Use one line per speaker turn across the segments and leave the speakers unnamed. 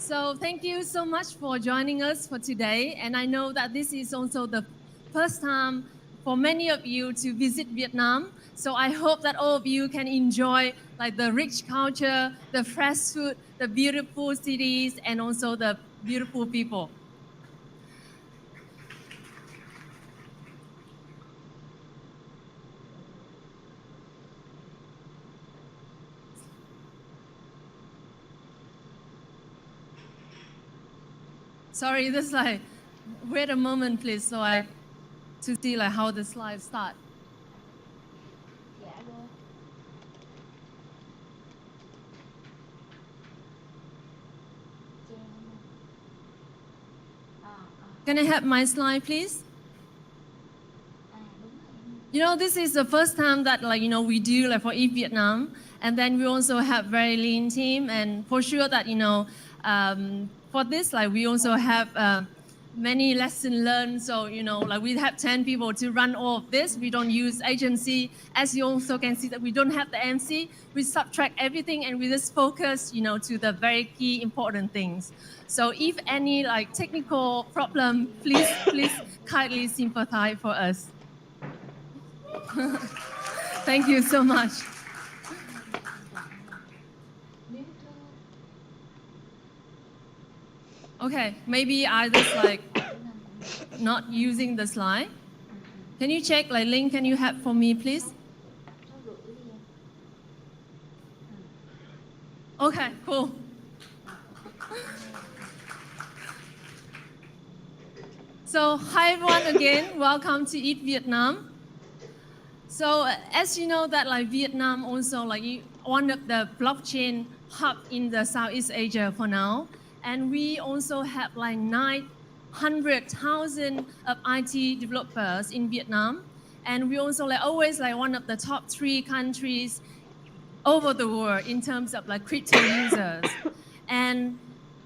So thank you so much for joining us for today. And I know that this is also the first time for many of you to visit Vietnam. So I hope that all of you can enjoy like the rich culture, the fresh food, the beautiful cities, and also the beautiful people. Sorry, this like, wait a moment, please, so I to see like how the slides start. Can I have my slide, please? This is the first time that we do like for Eat Vietnam, and then we also have very lean team, and for sure that for this like we also have many lessons learned. So like we have 10 people to run all of this. We don't use agency, as you also can see that we don't have the MC. We subtract everything and we just focus to the very key important things. So if any like technical problem, please kindly sympathize for us. Thank you so much. Okay, maybe I just like not using the slide. Can you check like link can you have for me, please? Okay, cool. So hi everyone again, welcome to Eat Vietnam. So as you know that like Vietnam also like one of the blockchain hub in the Southeast Asia for now, and we also have like 900,000 of IT developers in Vietnam, and we also like always like one of the top 3 countries over the world in terms of like crypto users, and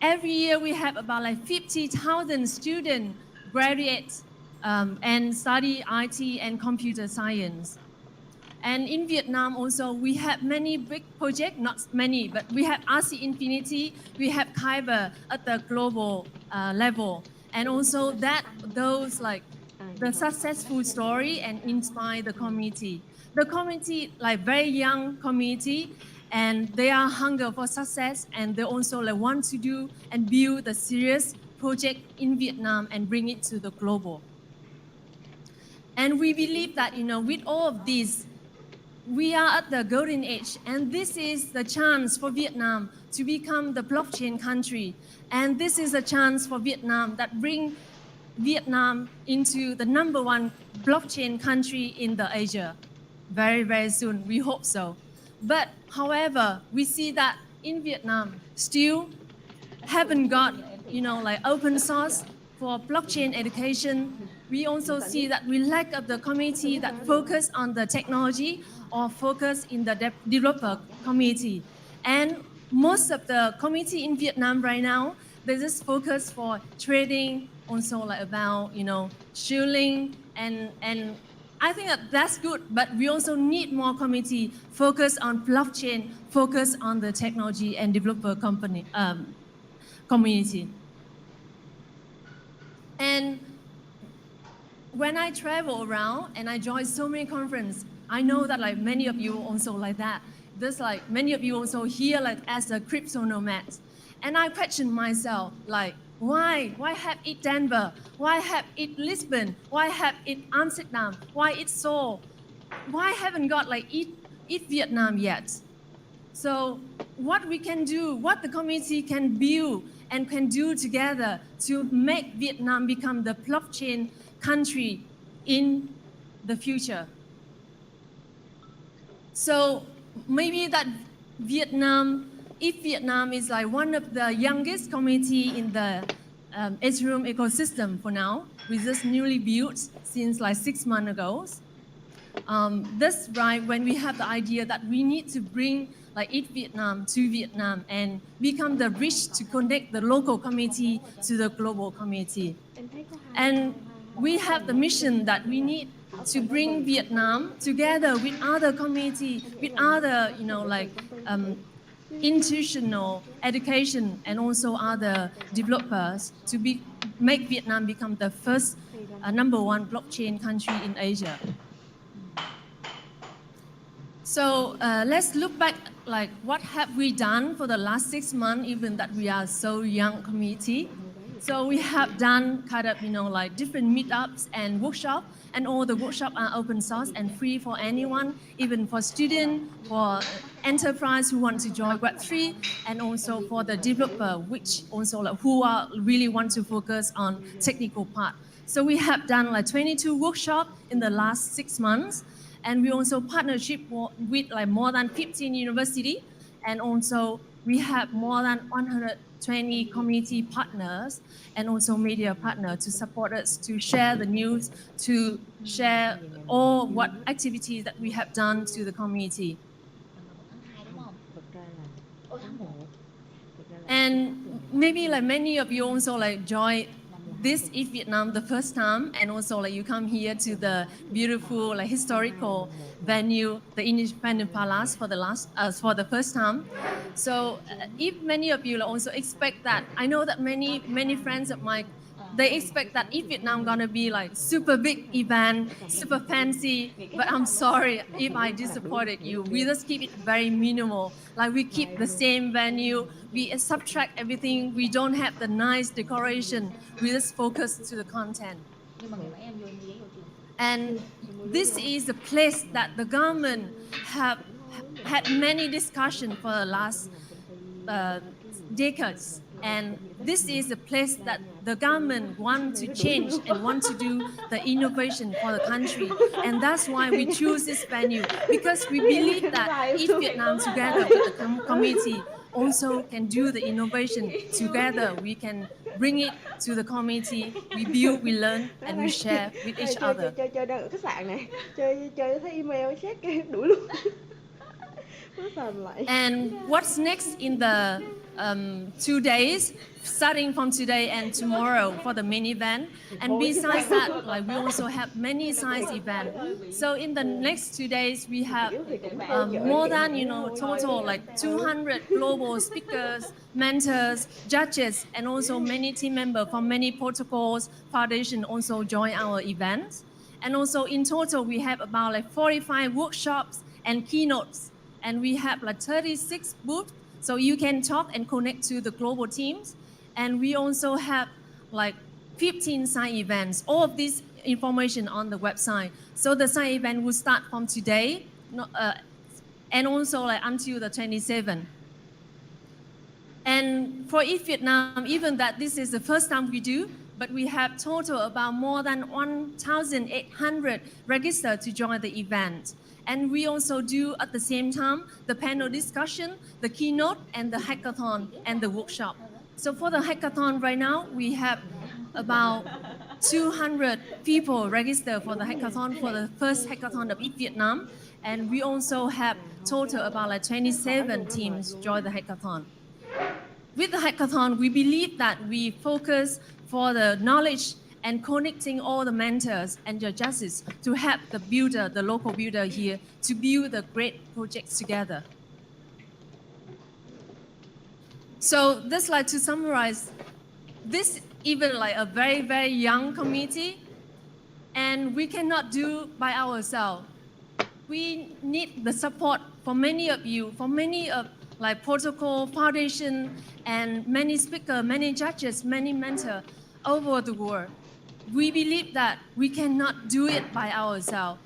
every year we have about like 50,000 students graduate and study IT and computer science. And in Vietnam also, we have many big projects, not many, but we have RC Infinity, we have Kyber at the global level. And also that those like the successful story and inspire the community. The community, like very young community, and they are hunger for success, and they also like want to do and build a serious project in Vietnam and bring it to the global. And we believe that with all of this, we are at the golden age, and this is the chance for Vietnam to become the blockchain country. And this is a chance for Vietnam that bring Vietnam into the #1 blockchain country in the Asia very, very soon. We hope so. But however, we see that in Vietnam still haven't got like open source for blockchain education. We also see that we lack of the community that focus on the technology or focus in the developer community. And most of the community in Vietnam right now, they just focus for trading, also like about shilling, and I think that that's good, but we also need more community focus on blockchain, focus on the technology and developer community. And when I travel around and I join so many conferences, I know that like many of you also like that. There's like many of you also here like as a crypto nomad. And I question myself like, why have it Denver? Why have it Lisbon? Why have it Amsterdam? Why it Seoul? Why haven't got like it Vietnam yet? So what we can do, what the community can build and can do together to make Vietnam become the blockchain country in the future. So maybe that if Vietnam is like one of the youngest community in the Ethereum ecosystem for now, we just newly built since like 6 months ago. That's right when we have the idea that we need to bring like Eat Vietnam to Vietnam and become the bridge to connect the local community to the global community. And we have the mission that we need to bring Vietnam together with other community, with other institutional education and also other developers to make Vietnam become the first number one blockchain country in Asia. So let's look back, like what have we done for the last 6 months, even that we are so young community. So we have done kind of, like different meetups and workshops, and all the workshops are open source and free for anyone, even for students, for enterprise who want to join Web3, and also for the developer, which also like, who are really want to focus on technical part. So we have done like 22 workshops in the last 6 months. And we also partnership with like more than 15 universities, and also we have more than 120 community partners and also media partners to support us to share the news, to share all what activities that we have done to the community. And maybe like many of you also like joined this Eat Vietnam the first time, and also like you come here to the beautiful like historical venue, the Independence Palace for the first time. So if many of you also expect that, I know that many friends of mine, they expect that Eat Vietnam gonna be like super big event, super fancy. But I'm sorry if I disappointed you. We just keep it very minimal. Like we keep the same venue. We subtract everything. We don't have the nice decoration. We just focus to the content. And this is a place that the government have had many discussions for the last decades. And this is a place that the government want to change and want to do the innovation for the country. And that's why we choose this venue, because we believe that if Vietnam together with the community also can do the innovation together, we can bring it to the community. We build, we learn, and we share with each other.
Chơi đang ở khách sạn này, chơi thấy email check đủ luôn.
And what's next in the 2 days, starting from today and tomorrow for the main event? And besides that, like we also have many science events. So in the next 2 days, we have more than total like 200 global speakers, mentors, judges, and also many team members from many protocols, foundation also join our events. And also in total, we have about like 45 workshops and keynotes. And we have like 36 booths, so you can talk and connect to the global teams. And we also have like 15 side events. All of this information on the website. So the side event will start from today, and also like until the 27th. And for Eat Vietnam, even that this is the first time we do, but we have total about more than 1,800 registered to join the event. And we also do at the same time the panel discussion, the keynote, and the hackathon and the workshop. So for the hackathon right now, we have about 200 people registered for the hackathon, for the first hackathon of Eat Vietnam. And we also have total about like 27 teams join the hackathon. With the hackathon, we believe that we focus for the knowledge and connecting all the mentors and the judges to help the builder, the local builder here, to build the great projects together. So this like to summarize, this even like a very, very young community, and we cannot do by ourselves. We need the support for many of you, for many of like protocol, foundation, and many speakers, many judges, many mentors over the world. We believe that we cannot do it by ourselves.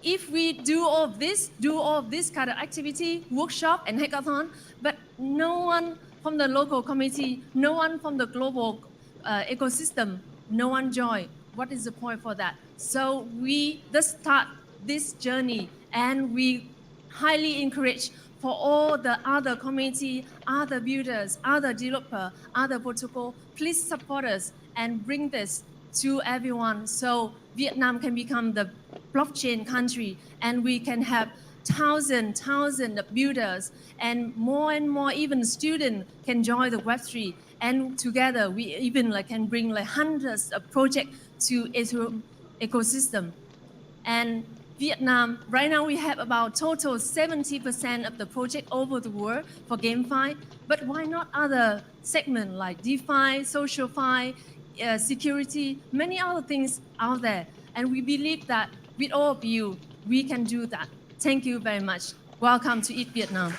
If we do all of this kind of activity, workshop and hackathon, but no one from the local community, no one from the global ecosystem, no one join, what is the point for that? So we just start this journey, and we highly encourage for all the other community, other builders, other developers, other protocol, please support us and bring this to everyone, so Vietnam can become the blockchain country, and we can have thousands of builders, and more even students can join the Web3, and together we even like can bring like hundreds of projects to its ecosystem. And Vietnam, right now we have about total 70% of the project over the world for GameFi, but why not other segments like DeFi, SocialFi, security, many other things out there. And we believe that with all of you, we can do that. Thank you very much. Welcome to Eat Vietnam.